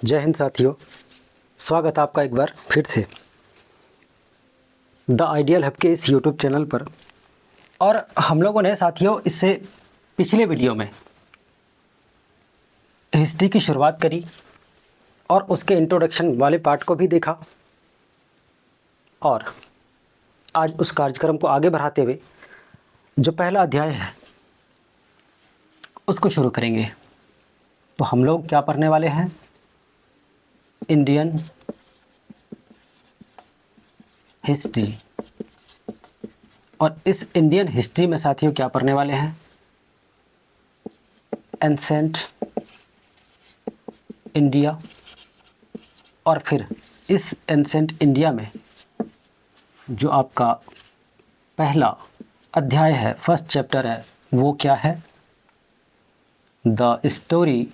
जय हिंद साथियों, स्वागत है आपका एक बार फिर से द आइडियल हब के इस यूट्यूब चैनल पर। और हम लोगों ने साथियों इससे पिछले वीडियो में हिस्ट्री की शुरुआत करी और उसके इंट्रोडक्शन वाले पार्ट को भी देखा। और आज उस कार्यक्रम को आगे बढ़ाते हुए जो पहला अध्याय है उसको शुरू करेंगे। तो हम लोग क्या पढ़ने वाले हैं? Indian history. और इस इंडियन हिस्ट्री में साथियों क्या पढ़ने वाले हैं? Ancient India. और फिर इस एंसेंट इंडिया में जो आपका पहला अध्याय है, फर्स्ट चैप्टर है, वो क्या है? The story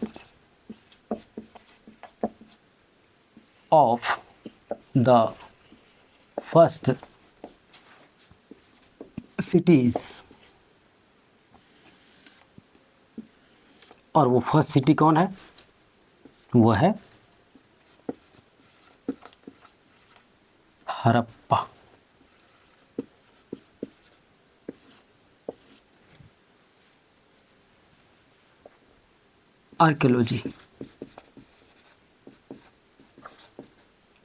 of the first cities. और वो फर्स्ट सिटी कौन है? वो है हड़प्पा। आर्कियोलॉजी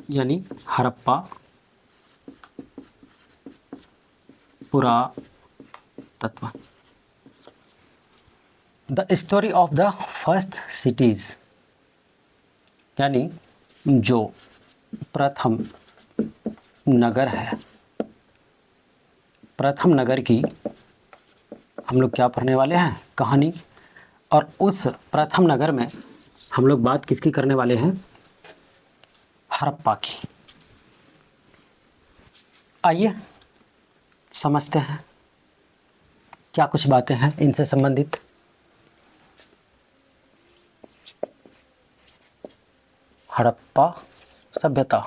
यानी हड़प्पा पुरातत्व। The story of the first cities यानी जो प्रथम नगर है, प्रथम नगर की हम लोग क्या पढ़ने वाले हैं? कहानी। और उस प्रथम नगर में हम लोग बात किसकी करने वाले हैं? हड़प्पा की। आइए समझते हैं क्या कुछ बातें हैं इनसे संबंधित। हड़प्पा सभ्यता।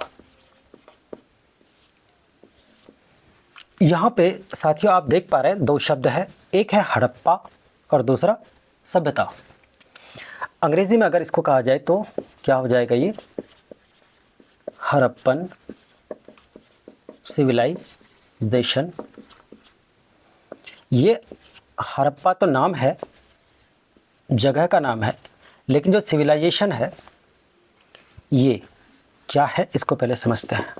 यहाँ पे साथियों आप देख पा रहे हैं दो शब्द है, एक है हड़प्पा और दूसरा सभ्यता। अंग्रेजी में अगर इसको कहा जाए तो क्या हो जाएगा? ये हड़प्पन सिविलाइजेशन। ये हड़प्पा तो नाम है, जगह का नाम है, लेकिन जो सिविलाइजेशन है ये क्या है इसको पहले समझते हैं।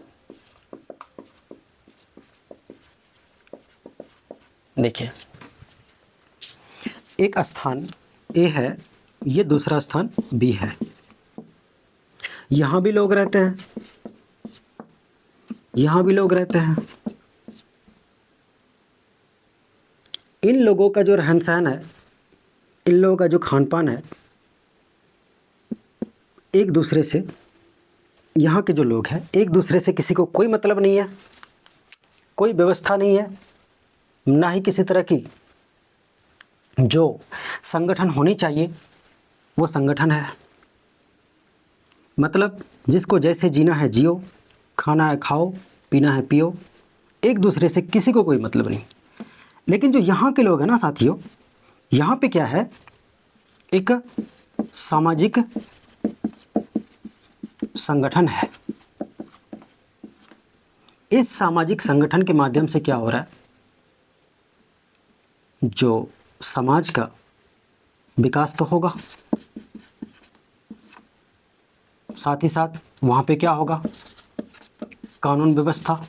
देखिए, एक स्थान ए है, ये दूसरा स्थान बी है। यहाँ भी लोग रहते हैं, यहाँ भी लोग रहते हैं। इन लोगों का जो रहन सहन है, इन लोगों का जो खान पान है, एक दूसरे से, यहाँ के जो लोग हैं एक दूसरे से किसी को कोई मतलब नहीं है, कोई व्यवस्था नहीं है, ना ही किसी तरह की जो संगठन होनी चाहिए वो संगठन है। मतलब जिसको जैसे जीना है जियो, खाना है खाओ, पीना है पियो, एक दूसरे से किसी को कोई मतलब नहीं। लेकिन जो यहाँ के लोग हैं ना साथियों, यहाँ पे क्या है? एक सामाजिक संगठन है। इस सामाजिक संगठन के माध्यम से क्या हो रहा है? जो समाज का विकास तो होगा, साथ ही साथ वहाँ पे क्या होगा? कानून व्यवस्था।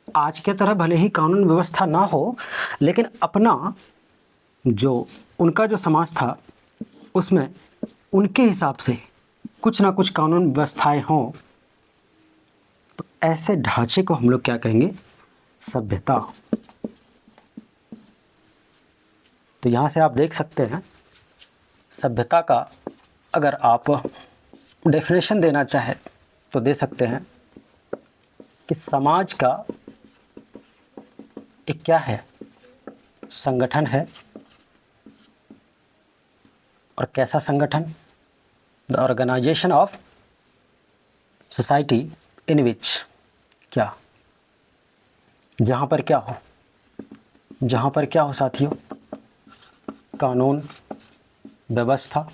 आज के तरह भले ही कानून व्यवस्था ना हो, लेकिन अपना जो उनका जो समाज था उसमें उनके हिसाब से कुछ ना कुछ कानून व्यवस्थाएं हों। तो ऐसे ढांचे को हम लोग क्या कहेंगे? सभ्यता। तो यहाँ से आप देख सकते हैं सभ्यता का अगर आप डेफिनेशन देना चाहे तो दे सकते हैं कि समाज का एक क्या है? संगठन है। और कैसा संगठन? The organization of society in which क्या, जहाँ पर क्या हो? जहाँ पर क्या हो साथियों? कानून व्यवस्था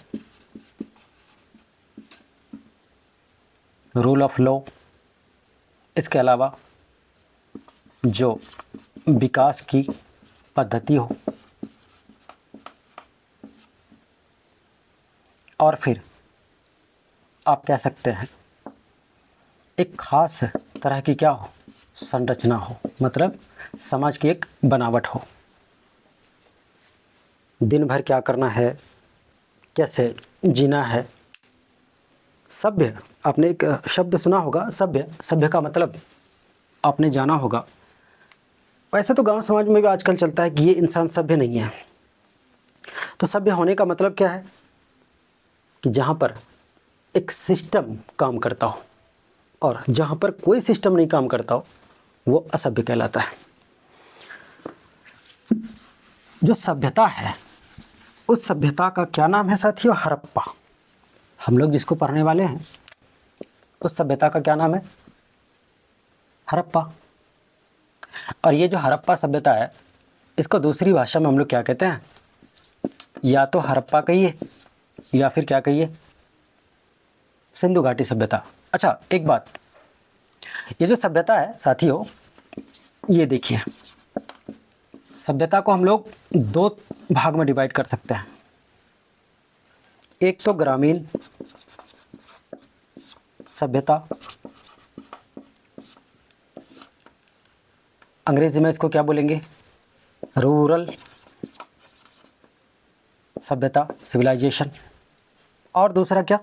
रूल ऑफ लॉ, इसके अलावा जो विकास की पद्धति हो, और फिर आप कह सकते हैं एक खास तरह की क्या हो, संरचना हो, मतलब समाज की एक बनावट हो। दिन भर क्या करना है, कैसे जीना है। सभ्य, आपने एक शब्द सुना होगा सभ्य, सभ्य का मतलब आपने जाना होगा। वैसे तो गांव समाज में भी आजकल चलता है कि ये इंसान सभ्य नहीं है। तो सभ्य होने का मतलब क्या है कि जहाँ पर एक सिस्टम काम करता हो, और जहाँ पर कोई सिस्टम नहीं काम करता हो वो असभ्य कहलाता है। जो सभ्यता है, उस सभ्यता का क्या नाम है साथियों? हड़प्पा। हम लोग जिसको पढ़ने वाले हैं उस सभ्यता का क्या नाम है? हड़प्पा। और ये जो हड़प्पा सभ्यता है, इसको दूसरी भाषा में हम लोग क्या कहते हैं? या तो हड़प्पा कहिए या फिर क्या कहिए, सिंधु घाटी सभ्यता। अच्छा एक बात, ये जो सभ्यता है साथियों, ये देखिए, सभ्यता को हम लोग दो भाग में डिवाइड कर सकते हैं। एक तो ग्रामीण सभ्यता, अंग्रेजी में इसको क्या बोलेंगे? रूरल सभ्यता, सिविलाइजेशन। और दूसरा क्या?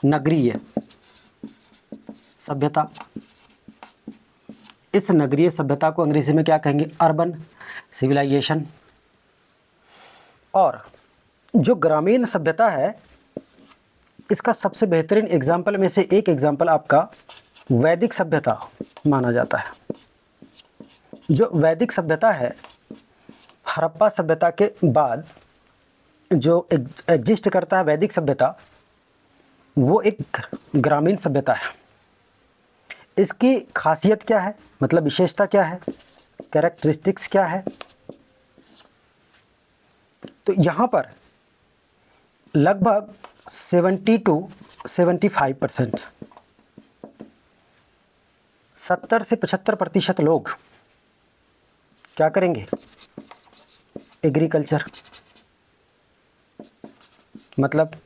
नगरीय सभ्यता। इस नगरीय सभ्यता को अंग्रेजी में क्या कहेंगे? Urban civilisation. और जो ग्रामीण सभ्यता है, इसका सबसे बेहतरीन एग्जाम्पल में से एक एग्जाम्पल आपका वैदिक सभ्यता माना जाता है। जो वैदिक सभ्यता है, हड़प्पा सभ्यता के बाद जो एग्जिस्ट करता है वैदिक सभ्यता, वो एक ग्रामीण सभ्यता है। इसकी खासियत क्या है, मतलब विशेषता क्या है, कैरेक्टरिस्टिक्स क्या है? तो यहाँ पर लगभग 70 to 75%, 70 से 75% लोग क्या करेंगे? एग्रीकल्चर, मतलब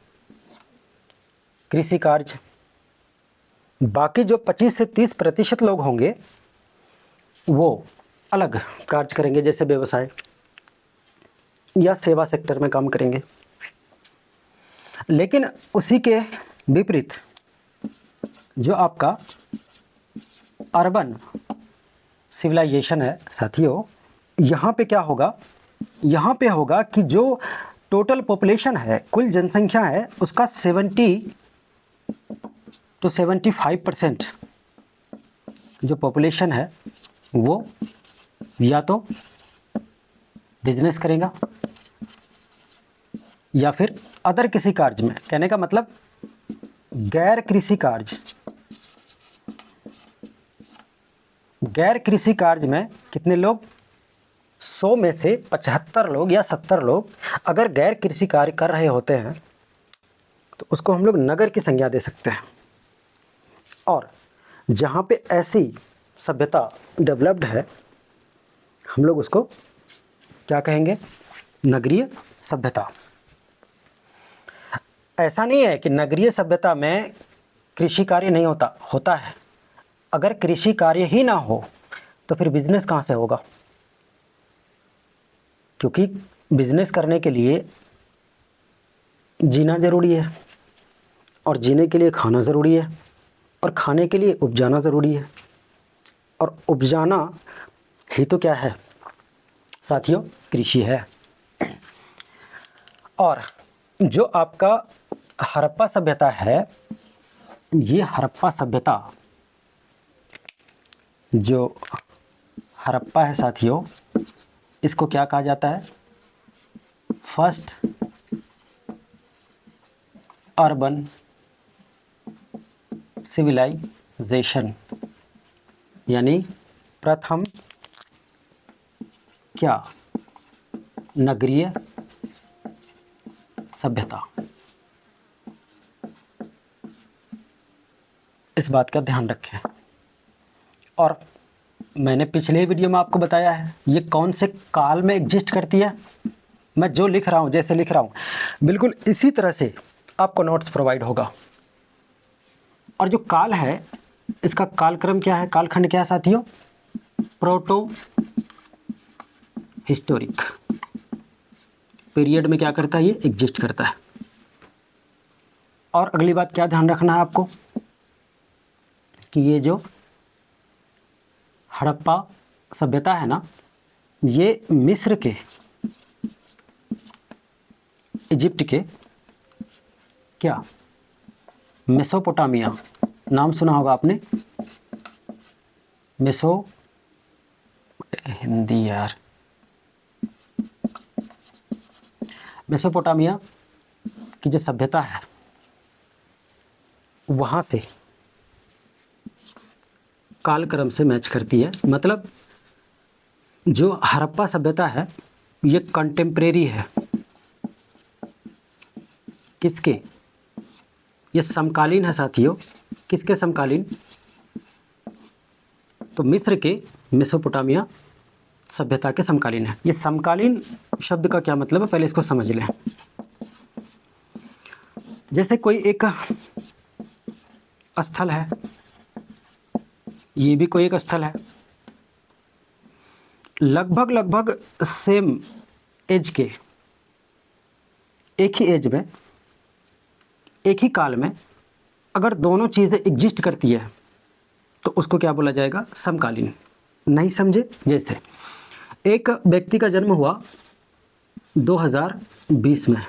कृषि कार्य। बाकी जो 25 से 30% लोग होंगे वो अलग कार्य करेंगे, जैसे व्यवसाय या सेवा सेक्टर में काम करेंगे। लेकिन उसी के विपरीत जो आपका अर्बन सिविलाइजेशन है साथियों, यहाँ पे क्या होगा? यहाँ पे होगा कि जो टोटल पॉपुलेशन है, कुल जनसंख्या है, उसका 70 to 75% जो पॉपुलेशन है वो या तो बिजनेस करेगा या फिर अदर किसी कार्य में। कहने का मतलब गैर कृषि कार्य, गैर कृषि कार्य में कितने लोग? 100 में से 75 लोग या 70 लोग अगर गैर कृषि कार्य कर रहे होते हैं तो उसको हम लोग नगर की संज्ञा दे सकते हैं। और जहाँ पे ऐसी सभ्यता डेवलप्ड है, हम लोग उसको क्या कहेंगे? नगरीय सभ्यता। ऐसा नहीं है कि नगरीय सभ्यता में कृषि कार्य नहीं होता, होता है। अगर कृषि कार्य ही ना हो तो फिर बिजनेस कहाँ से होगा? क्योंकि बिजनेस करने के लिए जीना ज़रूरी है, और जीने के लिए खाना ज़रूरी है, और खाने के लिए उपजाना ज़रूरी है, और उपजाना ही तो क्या है साथियों? कृषि है। और जो आपका हड़प्पा सभ्यता है, ये हड़प्पा सभ्यता, जो हड़प्पा है साथियों, इसको क्या कहा जाता है? फर्स्ट अर्बन सिविलाइजेशन, यानी प्रथम क्या? नगरीय सभ्यता। इस बात का ध्यान रखें। और मैंने पिछले वीडियो में आपको बताया है ये कौन से काल में एग्जिस्ट करती है। मैं जो लिख रहा हूँ, जैसे लिख रहा हूँ, बिल्कुल इसी तरह से आपको नोट्स प्रोवाइड होगा। और जो काल है, इसका कालक्रम क्या है, कालखंड क्या है साथियों? प्रोटो हिस्टोरिक पीरियड में क्या करता है, ये एग्जिस्ट करता है। और अगली बात क्या ध्यान रखना है आपको कि ये जो हड़प्पा सभ्यता है ना, ये मिस्र के, इजिप्ट के, क्या, मेसोपोटामिया, नाम सुना होगा आपने, हिंदी यार, मेसोपोटामिया की जो सभ्यता है वहाँ से कालक्रम से मैच करती है। मतलब जो हड़प्पा सभ्यता है ये कंटेम्प्रेरी है किसके, ये समकालीन है साथियों। किसके समकालीन? तो मिस्र के, मेसोपोटामिया सभ्यता के समकालीन है। ये समकालीन शब्द का क्या मतलब है, पहले इसको समझ लें। जैसे कोई एक स्थल है, ये भी कोई एक स्थल है, लगभग सेम एज के, एक ही एज में, एक ही काल में अगर दोनों चीज़ें एग्जिस्ट करती है तो उसको क्या बोला जाएगा? समकालीन। नहीं समझे? जैसे एक व्यक्ति का जन्म हुआ 2020 में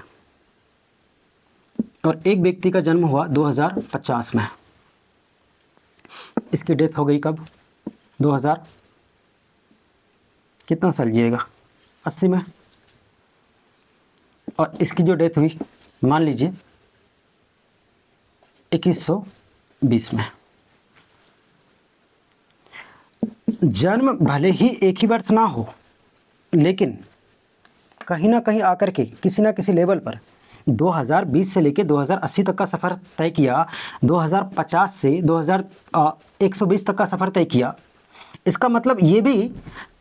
और एक व्यक्ति का जन्म हुआ 2050 में। इसकी डेथ हो गई कब? 2000 कितना साल जिएगा? 80 में। और इसकी जो डेथ हुई मान लीजिए 2120 में। जन्म भले ही एक ही वर्ष ना हो, लेकिन कहीं ना कहीं आकर के किसी ना किसी लेवल पर 2020 से लेकर 2080 तक का सफ़र तय किया, 2050 से 2120 तक का सफ़र तय किया। इसका मतलब ये भी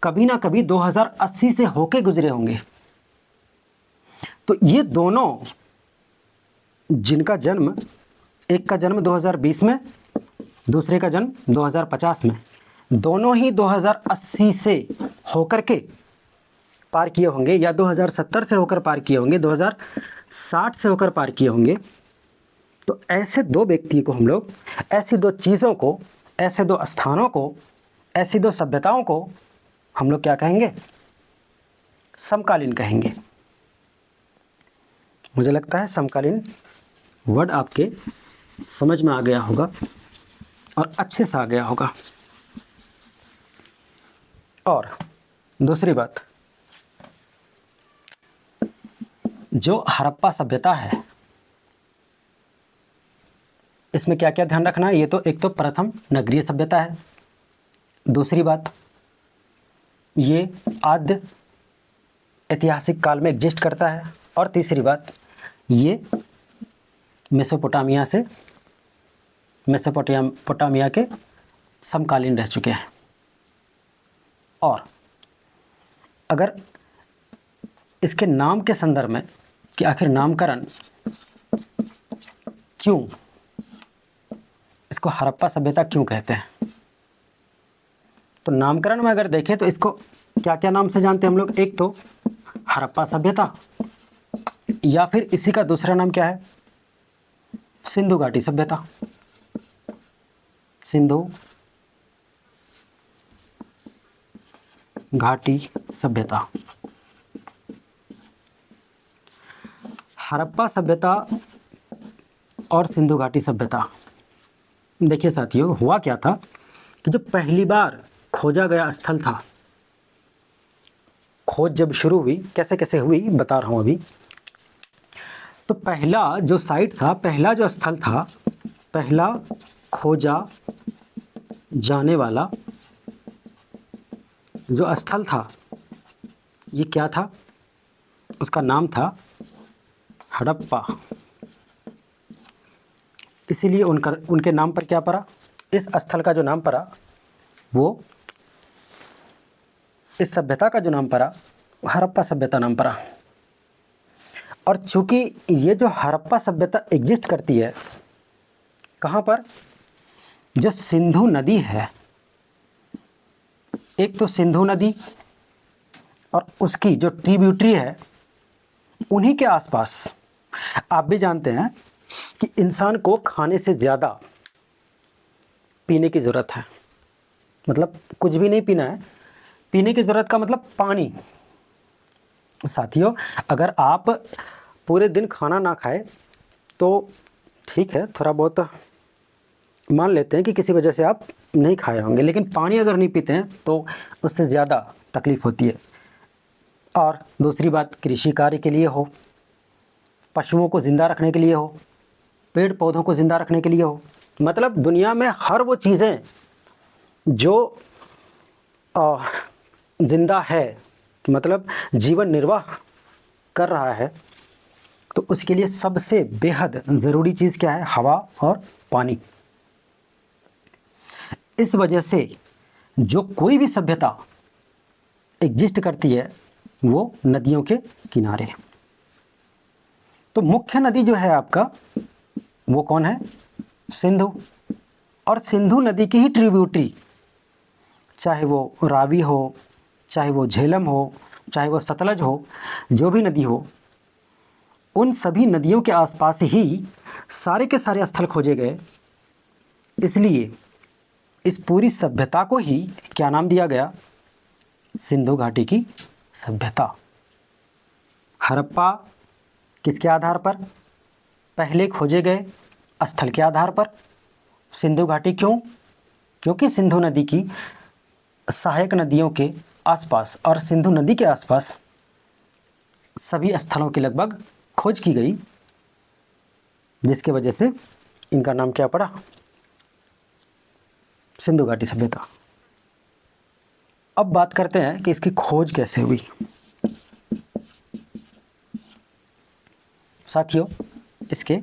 कभी ना कभी 2080 से होके गुजरे होंगे। तो ये दोनों, जिनका जन्म, एक का जन्म 2020 में, दूसरे का जन्म 2050 में, दोनों ही 2080 से होकर के पार किए होंगे, या 2070 से होकर पार किए होंगे, 2060 से होकर पार किए होंगे। तो ऐसे दो व्यक्ति को हम लोग, ऐसी दो चीज़ों को, ऐसे दो स्थानों को, ऐसी दो सभ्यताओं को हम लोग क्या कहेंगे? समकालीन कहेंगे। मुझे लगता है समकालीन वर्ड आपके समझ में आ गया होगा और अच्छे से आ गया होगा। और दूसरी बात, जो हड़प्पा सभ्यता है इसमें क्या क्या ध्यान रखना है? ये तो एक तो प्रथम नगरीय सभ्यता है। दूसरी बात, ये आद्य ऐतिहासिक काल में एग्जिस्ट करता है। और तीसरी बात, ये मेसोपोटामिया के समकालीन रह चुके हैं। और अगर इसके नाम के संदर्भ में कि आखिर नामकरण क्यों, इसको हड़प्पा सभ्यता क्यों कहते हैं, तो नामकरण में अगर देखें तो इसको क्या क्या नाम से जानते हैं हम लोग? एक तो हड़प्पा सभ्यता, या फिर इसी का दूसरा नाम क्या है? सिंधु घाटी सभ्यता। सिंधु घाटी सभ्यता। हड़प्पा सभ्यता और सिंधु घाटी सभ्यता, देखिए साथियों, हुआ क्या था कि जो पहली बार खोजा गया स्थल था, खोज जब शुरू हुई, कैसे कैसे हुई बता रहा हूँ अभी। तो पहला जो साइट था, पहला जो स्थल था, पहला खोजा जाने वाला जो स्थल था, ये क्या था? उसका नाम था हड़प्पा। इसीलिए उनके नाम पर क्या पड़ा? इस स्थल का जो नाम पड़ा वो, इस सभ्यता का जो नाम पड़ा हड़प्पा सभ्यता नाम पड़ा। और चूंकि ये जो हड़प्पा सभ्यता एग्जिस्ट करती है कहाँ पर, जो सिंधु नदी है, एक तो सिंधु नदी और उसकी जो ट्रिब्यूटरी है उन्हीं के आसपास। आप भी जानते हैं कि इंसान को खाने से ज़्यादा पीने की ज़रूरत है, मतलब कुछ भी नहीं पीना है, पीने की ज़रूरत का मतलब पानी। साथियों, अगर आप पूरे दिन खाना ना खाए तो ठीक है, थोड़ा बहुत मान लेते हैं कि किसी वजह से आप नहीं खाए होंगे, लेकिन पानी अगर नहीं पीते हैं तो उससे ज़्यादा तकलीफ़ होती है। और दूसरी बात, कृषि कार्य के लिए हो, पशुओं को ज़िंदा रखने के लिए हो, पेड़ पौधों को ज़िंदा रखने के लिए हो, मतलब दुनिया में हर वो चीज़ें जो ज़िंदा है, मतलब जीवन निर्वाह कर रहा है, तो उसके लिए सबसे बेहद ज़रूरी चीज़ क्या है, हवा और पानी। इस वजह से जो कोई भी सभ्यता एग्जिस्ट करती है वो नदियों के किनारे। तो मुख्य नदी जो है आपका वो कौन है, सिंधु। और सिंधु नदी की ही ट्रिब्यूटरी, चाहे वो रावी हो, चाहे वो झेलम हो, चाहे वो सतलज हो, जो भी नदी हो, उन सभी नदियों के आसपास ही सारे के सारे स्थल खोजे गए। इसलिए इस पूरी सभ्यता को ही क्या नाम दिया गया, सिंधु घाटी की सभ्यता। हड़प्पा किसके आधार पर, पहले खोजे गए स्थल के आधार पर। सिंधु घाटी क्यों, क्योंकि सिंधु नदी की सहायक नदियों के आसपास और सिंधु नदी के आसपास सभी स्थलों की लगभग खोज की गई, जिसके वजह से इनका नाम क्या पड़ा, सिंधु घाटी सभ्यता। अब बात करते हैं कि इसकी खोज कैसे हुई। साथियों, इसके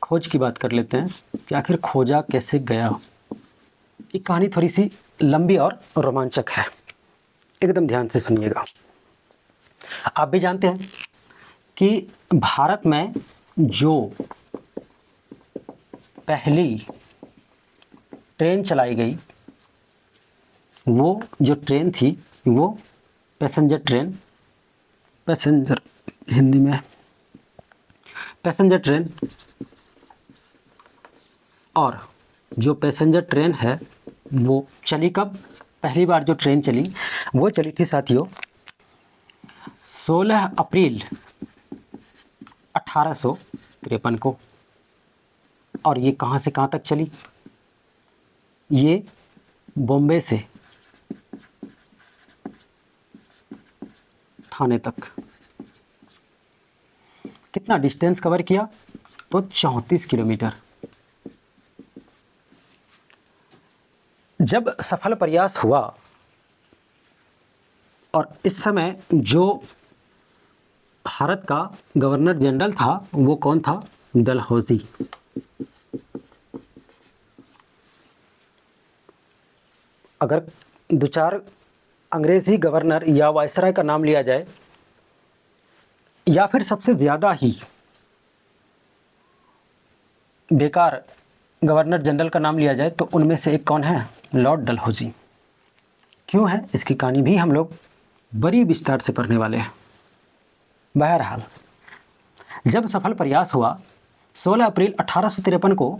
खोज की बात कर लेते हैं कि आखिर खोजा कैसे गया। ये कहानी थोड़ी सी लंबी और रोमांचक है, एकदम ध्यान से सुनिएगा। आप भी जानते हैं कि भारत में जो पहली ट्रेन चलाई गई, वो जो ट्रेन थी वो पैसेंजर ट्रेन, पैसेंजर हिंदी में पैसेंजर ट्रेन। और जो पैसेंजर ट्रेन है वो चली कब, पहली बार जो ट्रेन चली वो चली थी साथियों 16 अप्रैल 1853 को। और ये कहाँ से कहाँ तक चली, ये बॉम्बे से थाने तक। कितना डिस्टेंस कवर किया, तो 34 किलोमीटर। जब सफल प्रयास हुआ, और इस समय जो भारत का गवर्नर जनरल था वो कौन था, डलहौजी। अगर दो चार अंग्रेजी गवर्नर या वायसराय का नाम लिया जाए, या फिर सबसे ज़्यादा ही बेकार गवर्नर जनरल का नाम लिया जाए, तो उनमें से एक कौन है, लॉर्ड डलहौजी। क्यों है, इसकी कहानी भी हम लोग बड़ी विस्तार से पढ़ने वाले हैं। बहरहाल, जब सफल प्रयास हुआ 16 अप्रैल 1853 को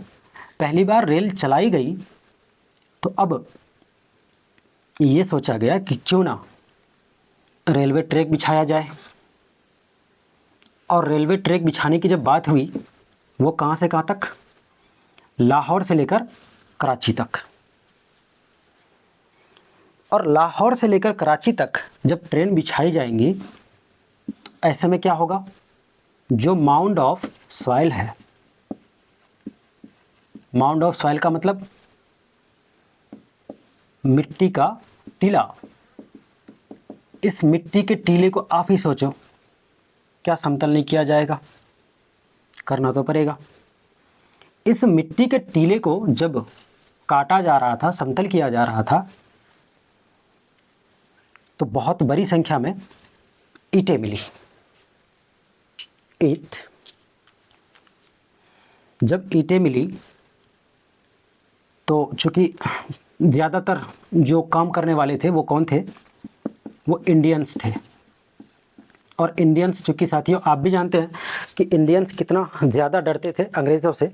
पहली बार रेल चलाई गई, तो अब ये सोचा गया कि क्यों ना रेलवे ट्रैक बिछाया जाए। और रेलवे ट्रैक बिछाने की जब बात हुई, वो कहाँ से कहाँ तक, लाहौर से लेकर कराची तक। और लाहौर से लेकर कराची तक जब ट्रेन बिछाई जाएंगी, तो ऐसे में क्या होगा, जो माउंड ऑफ सॉइल है, माउंड ऑफ सॉइल का मतलब मिट्टी का टीला। इस मिट्टी के टीले को आप ही सोचो, क्या समतल नहीं किया जाएगा, करना तो पड़ेगा। इस मिट्टी के टीले को जब काटा जा रहा था, समतल किया जा रहा था, तो बहुत बड़ी संख्या में ईंटें मिली। जब ईंटें मिली तो चूंकि ज़्यादातर जो काम करने वाले थे वो कौन थे? वो इंडियंस थे। और इंडियंस, चूंकि साथियों आप भी जानते हैं कि इंडियंस कितना ज़्यादा डरते थे अंग्रेज़ों से,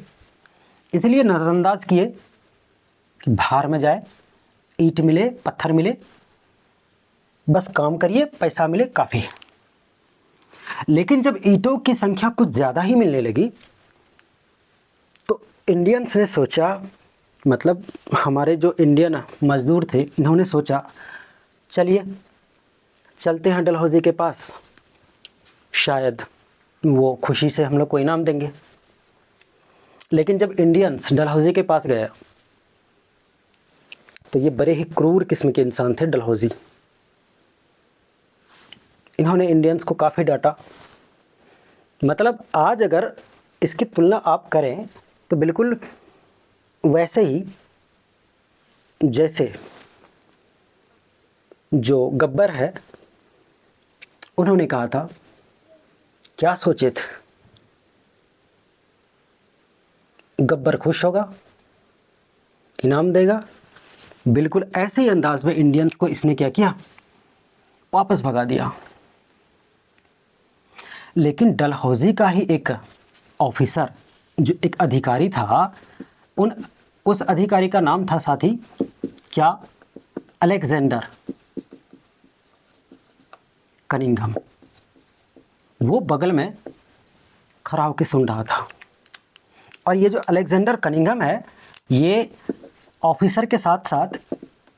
इसलिए नज़रअंदाज किए कि बाहर में जाए, ईंट मिले, पत्थर मिले, बस काम करिए, पैसा मिले, काफ़ी। लेकिन जब ईंटों की संख्या कुछ ज़्यादा ही मिलने लगी तो इंडियंस ने सोचा, मतलब हमारे जो इंडियन मज़दूर थे, इन्होंने सोचा चलिए चलते हैं डलहौजी के पास, शायद वो खुशी से हम लोग को इनाम देंगे। लेकिन जब इंडियंस डलहौजी के पास गए तो ये बड़े ही क्रूर किस्म के इंसान थे डलहौजी। इन्होंने इंडियंस को काफ़ी डांटा। मतलब आज अगर इसकी तुलना आप करें तो बिल्कुल वैसे ही जैसे जो गब्बर है, उन्होंने कहा था, क्या सोचे थे, गब्बर खुश होगा, इनाम देगा। बिल्कुल ऐसे ही अंदाज में इंडियंस को इसने क्या किया, वापस भगा दिया। लेकिन डलहौजी का ही एक ऑफिसर, जो एक अधिकारी था, उस अधिकारी का नाम था साथी क्या, अलेक्जेंडर कनिंघम। वो बगल में खड़ा होकर सुन रहा था। और ये जो अलेक्जेंडर कनिंघम है, ये ऑफिसर के साथ साथ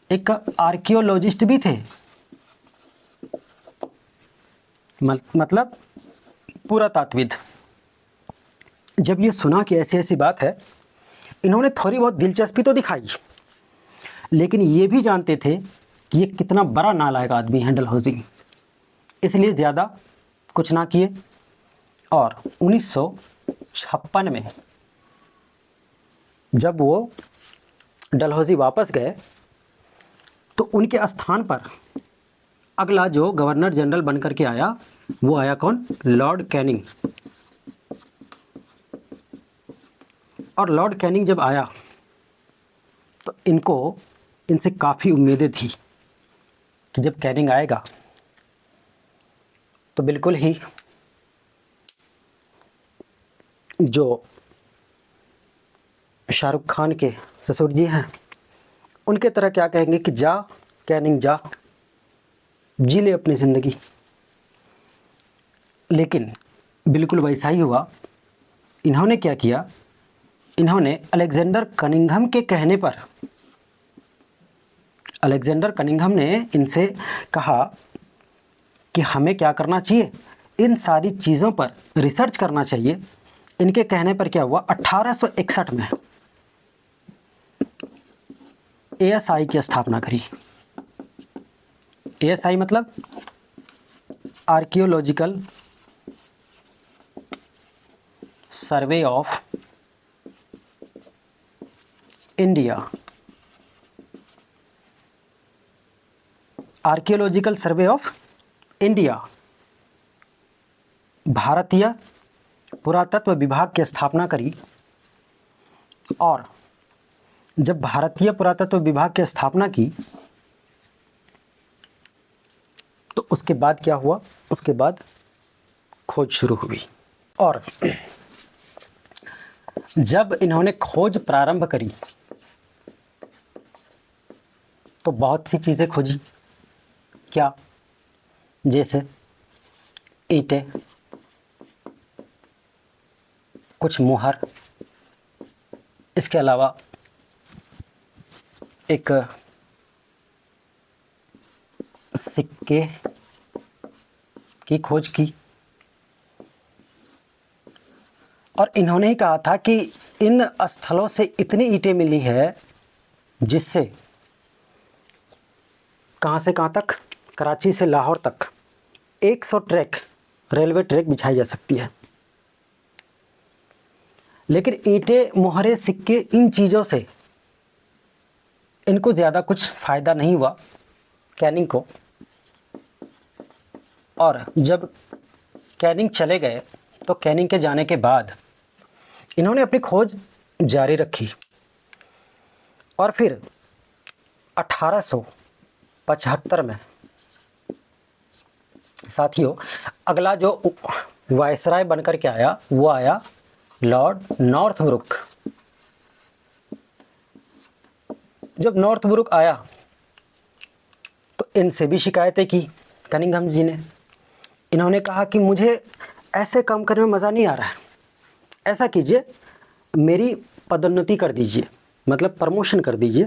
एक आर्कियोलॉजिस्ट भी थे। मतलब पुरातत्वविद। जब ये सुना कि ऐसी ऐसी बात है, इन्होंने थोड़ी बहुत दिलचस्पी तो दिखाई, लेकिन ये भी जानते थे कि ये कितना बड़ा नालायक आदमी है डलहौजी, इसलिए ज़्यादा कुछ ना किए। और 1956 में जब वो डलहौजी वापस गए तो उनके स्थान पर अगला जो गवर्नर जनरल बनकर के आया, वो आया कौन, लॉर्ड कैनिंग। और लॉर्ड कैनिंग जब आया तो इनसे काफ़ी उम्मीदें थी कि जब कैनिंग आएगा तो बिल्कुल ही जो शाहरुख खान के ससुर जी हैं, उनके तरह क्या कहेंगे कि जा कैनिंग जा, जी ले अपनी ज़िंदगी। लेकिन बिल्कुल वैसा ही हुआ। इन्होंने क्या किया, इन्होंने अलेक्जेंडर कनिंघम के कहने पर, अलेक्जेंडर कनिंघम ने इनसे कहा कि हमें क्या करना चाहिए, इन सारी चीज़ों पर रिसर्च करना चाहिए। इनके कहने पर क्या हुआ, 1861 में एएसआई की स्थापना करी। एएसआई मतलब archaeological survey of India. Archaeological survey of India, भारतीय पुरातत्व विभाग की स्थापना करी। और जब भारतीय पुरातत्व विभाग की स्थापना की तो उसके बाद क्या हुआ, उसके बाद खोज शुरू हुई। और जब इन्होंने खोज प्रारंभ करी तो बहुत सी चीज़ें खोजी। क्या, जैसे ईंटें, कुछ मुहर, इसके अलावा एक सिक्के की खोज की। और इन्होंने ही कहा था कि इन स्थलों से इतनी ईंटें मिली है जिससे कहाँ से कहाँ तक, कराची से लाहौर तक 100 ट्रैक, रेलवे ट्रैक बिछाई जा सकती है। लेकिन ईंटें, मोहरे, सिक्के, इन चीज़ों से इनको ज़्यादा कुछ फ़ायदा नहीं हुआ कैनिंग को। और जब कैनिंग चले गए तो कैनिंग के जाने के बाद इन्होंने अपनी खोज जारी रखी और फिर 1875 में साथियों अगला जो वायसराय बनकर के आया वो आया लॉर्ड नॉर्थब्रुक। जब नॉर्थब्रुक आया तो इनसे भी शिकायतें की कनिंघम जी ने। इन्होंने कहा कि मुझे ऐसे काम करने में मज़ा नहीं आ रहा है, ऐसा कीजिए मेरी पदोन्नति कर दीजिए, मतलब प्रमोशन कर दीजिए।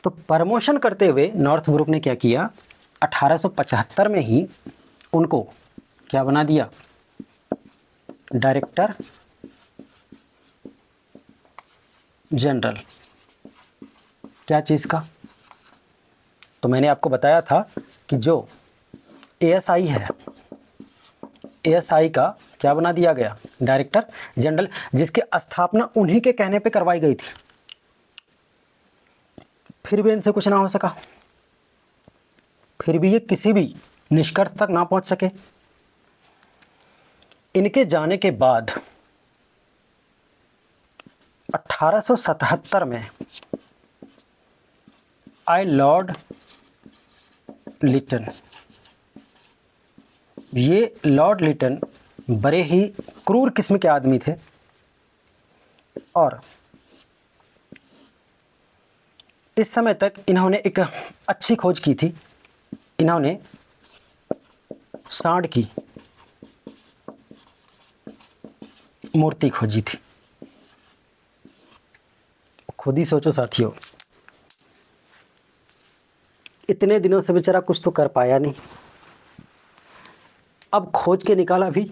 तो प्रमोशन करते हुए नॉर्थब्रुक ने क्या किया, 1875 में ही उनको क्या बना दिया, डायरेक्टर जनरल। क्या चीज़ का? तो मैंने आपको बताया था कि जो एएसआई है, एएसआई का क्या बना दिया गया, डायरेक्टर जनरल, जिसकी स्थापना उन्हीं के कहने पे करवाई गई थी। फिर भी इनसे कुछ ना हो सका, फिर भी ये किसी भी निष्कर्ष तक ना पहुंच सके। इनके जाने के बाद 1877 में आए लॉर्ड लिटन। ये लॉर्ड लिटन बड़े ही क्रूर किस्म के आदमी थे और इस समय तक इन्होंने एक अच्छी खोज की थी। इन्होंने सांड की मूर्ति खोजी थी। खुद ही सोचो साथियों, इतने दिनों से बेचारा कुछ तो कर पाया नहीं, अब खोज के निकाला भी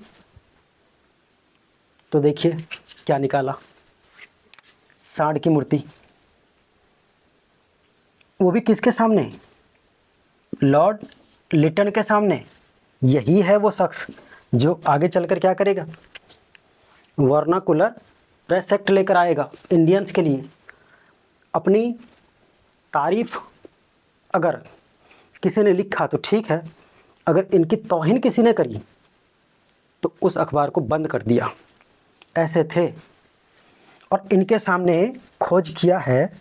तो देखिए क्या निकाला, सांड की मूर्ति, वो भी किसके सामने, लॉर्ड लिटन के सामने। यही है वो शख्स जो आगे चलकर क्या करेगा, वर्नाकुलर प्रेस एक्ट लेकर आएगा इंडियंस के लिए। अपनी तारीफ अगर किसी ने लिखा तो ठीक है, अगर इनकी तौहीन किसी ने करी तो उस अखबार को बंद कर दिया। ऐसे थे और इनके सामने खोज किया है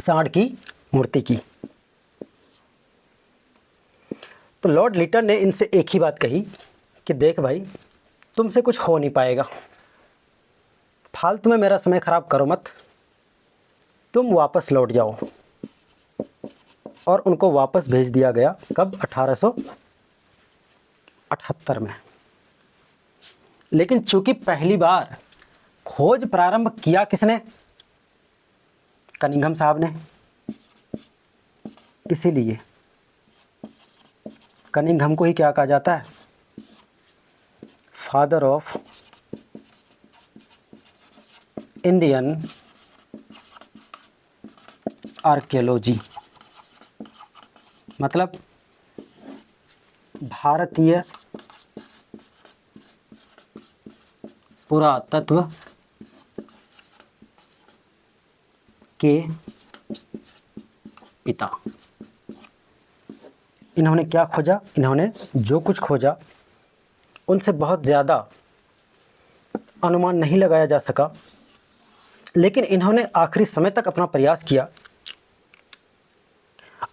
सांड की मूर्ति की। तो लॉर्ड लिटन ने इनसे एक ही बात कही कि देख भाई, तुमसे कुछ हो नहीं पाएगा, फालतू में मेरा समय खराब करो मत, तुम वापस लौट जाओ। और उनको वापस भेज दिया गया। कब? 1878 में। लेकिन चूंकि पहली बार खोज प्रारंभ किया किसने, कनिंघम साहब ने, इसीलिए कनिंघम को ही क्या कहा जाता है, फादर ऑफ इंडियन आर्कियोलॉजी, मतलब भारतीय पुरातत्व के पिता। इन्होंने क्या खोजा, इन्होंने जो कुछ खोजा उनसे बहुत ज़्यादा अनुमान नहीं लगाया जा सका, लेकिन इन्होंने आखिरी समय तक अपना प्रयास किया।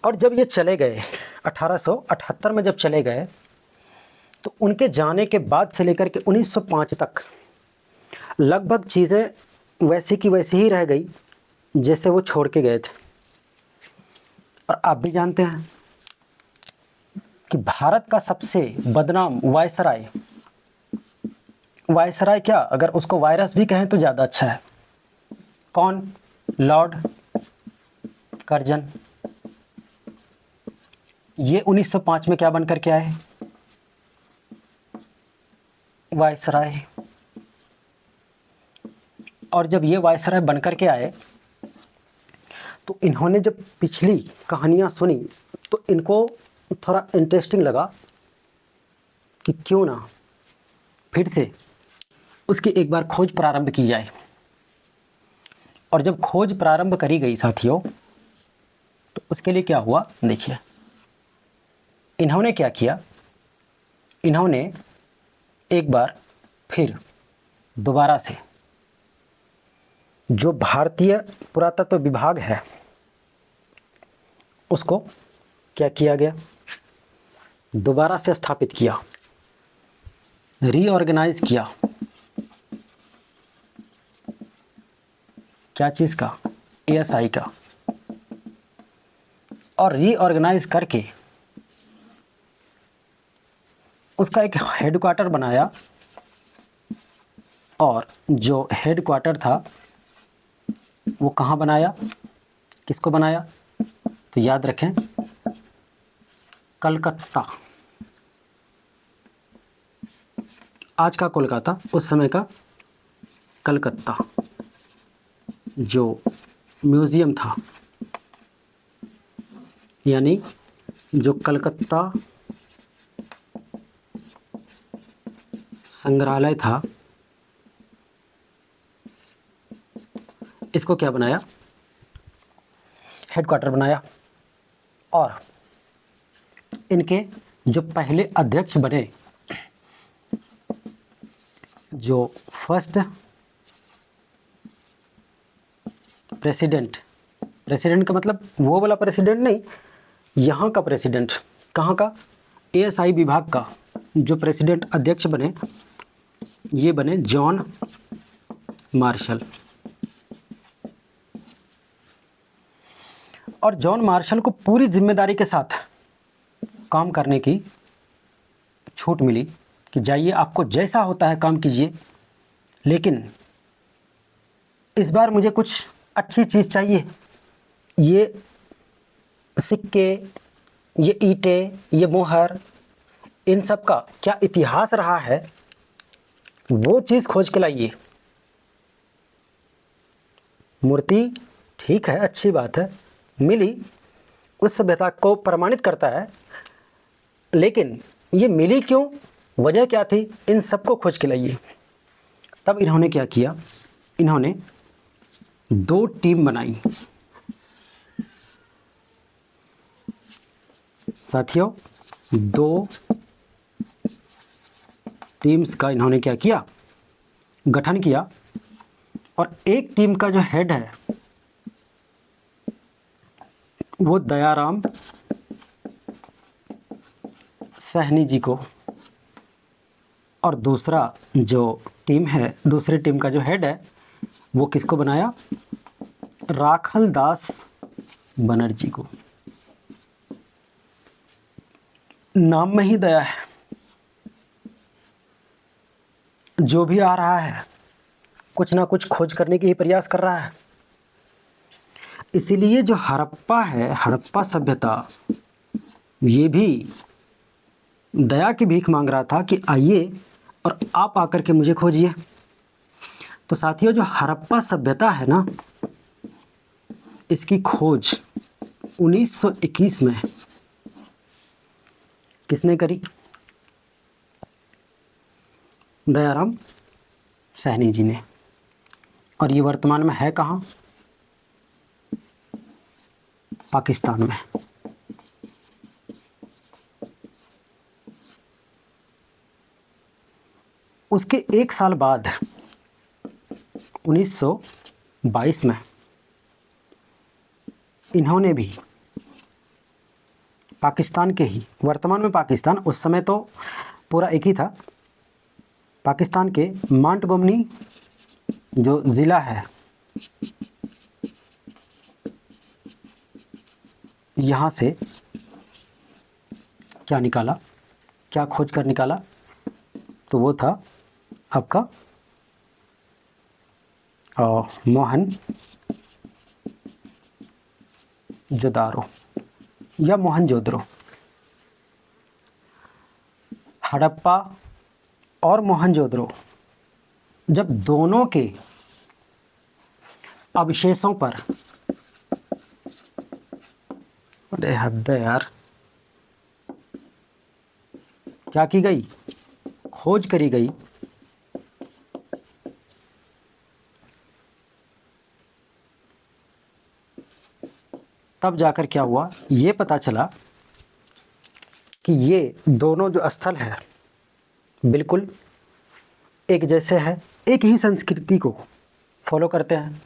और जब ये चले गए 1878 में, जब चले गए तो उनके जाने के बाद से लेकर के 1905 तक लगभग चीज़ें वैसी की वैसी ही रह गई जैसे वो छोड़ के गए थे। और आप भी जानते हैं कि भारत का सबसे बदनाम वायसराय, वायसराय क्या, अगर उसको वायरस भी कहें तो ज़्यादा अच्छा है, कौन, लॉर्ड कर्जन। ये 1905 में क्या बन कर के आए, वायसराय। और जब ये वायसराय बन कर के आए तो इन्होंने जब पिछली कहानियाँ सुनी तो इनको थोड़ा इंटरेस्टिंग लगा कि क्यों ना फिर से उसकी एक बार खोज प्रारंभ की जाए। और जब खोज प्रारंभ करी गई साथियों, तो उसके लिए क्या हुआ देखिए, इन्होंने क्या किया, इन्होंने एक बार फिर दोबारा से जो भारतीय पुरातत्व विभाग है उसको क्या किया गया, दोबारा से स्थापित किया, रीऑर्गेनाइज किया। क्या चीज़ का, एएसआई का। और रीऑर्गेनाइज करके उसका एक हेडक्वार्टर बनाया। और जो हेडक्वार्टर था वो कहाँ बनाया, किसको बनाया, तो याद रखें कलकत्ता, आज का कोलकाता, उस समय का कलकत्ता, जो म्यूज़ियम था, यानी जो कलकत्ता संग्रहालय था, इसको क्या बनाया, हेडक्वार्टर बनाया। और इनके जो पहले अध्यक्ष बने, जो फर्स्ट प्रेसिडेंट, प्रेसिडेंट का मतलब वो वाला प्रेसिडेंट नहीं, यहाँ का प्रेसिडेंट, कहाँ का, एएसआई विभाग का जो प्रेसिडेंट अध्यक्ष बने, ये बने जॉन मार्शल। और जॉन मार्शल को पूरी जिम्मेदारी के साथ काम करने की छूट मिली कि जाइए, आपको जैसा होता है काम कीजिए, लेकिन इस बार मुझे कुछ अच्छी चीज़ चाहिए। ये सिक्के, ये ईंटें, ये मोहर, इन सब का क्या इतिहास रहा है, वो चीज़ खोज के लाइए। मूर्ति ठीक है, अच्छी बात है, मिली, उस सभ्यता को प्रमाणित करता है, लेकिन ये मिली क्यों, वजह क्या थी, इन सबको खोज के लाइए। तब इन्होंने क्या किया, इन्होंने दो टीम बनाई। साथियों, दो टीम्स का इन्होंने क्या किया, गठन किया। और एक टीम का जो हेड है वो दयाराम सहनी जी को, और दूसरा जो टीम है, दूसरी टीम का जो हेड है वो किसको बनाया, राखल दास बनर्जी को। नाम में ही दया है, जो भी आ रहा है कुछ ना कुछ खोज करने की ही प्रयास कर रहा है। इसीलिए जो हड़प्पा है, हड़प्पा सभ्यता, ये भी दया की भीख मांग रहा था कि आइए और आप आकर के मुझे खोजिए। तो साथियों, जो हड़प्पा सभ्यता है ना, इसकी खोज 1921 में किसने करी, दयाराम सहनी जी ने। और ये वर्तमान में है कहाँ, पाकिस्तान में। उसके एक साल बाद 1922 में इन्होंने भी पाकिस्तान के ही, वर्तमान में पाकिस्तान, उस समय तो पूरा एक ही था, पाकिस्तान के मांटगोमनी जो ज़िला है, यहाँ से क्या निकाला, क्या खोज कर निकाला, तो वो था आपका मोहन जोदारो या मोहनजोदड़ो। हड़प्पा और मोहनजोदड़ो, जब दोनों के अवशेषों पर, अरे हद है यार, क्या की गई, खोज करी गई, तब जाकर क्या हुआ, ये पता चला कि ये दोनों जो स्थल है बिल्कुल एक जैसे हैं, एक ही संस्कृति को फॉलो करते हैं।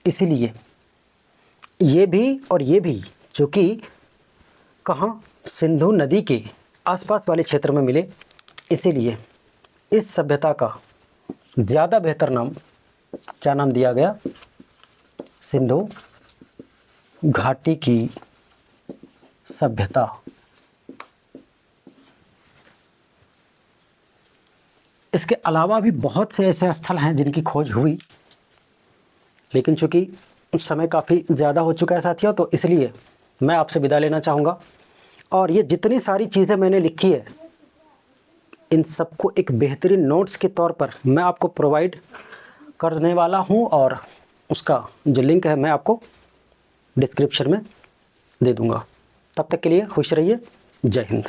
इसीलिए ये भी और ये भी, जो कि कहाँ, सिंधु नदी के आसपास वाले क्षेत्र में मिले, इसीलिए इस सभ्यता का ज़्यादा बेहतर नाम क्या नाम दिया गया, सिंधु घाटी की सभ्यता। इसके अलावा भी बहुत से ऐसे स्थल हैं जिनकी खोज हुई, लेकिन चूंकि समय काफ़ी ज़्यादा हो चुका है साथियों, तो इसलिए मैं आपसे विदा लेना चाहूँगा। और ये जितनी सारी चीज़ें मैंने लिखी है, इन सबको एक बेहतरीन नोट्स के तौर पर मैं आपको प्रोवाइड करने वाला हूँ, और उसका जो लिंक है मैं आपको डिस्क्रिप्शन में दे दूँगा। तब तक के लिए खुश रहिए। जय हिंद।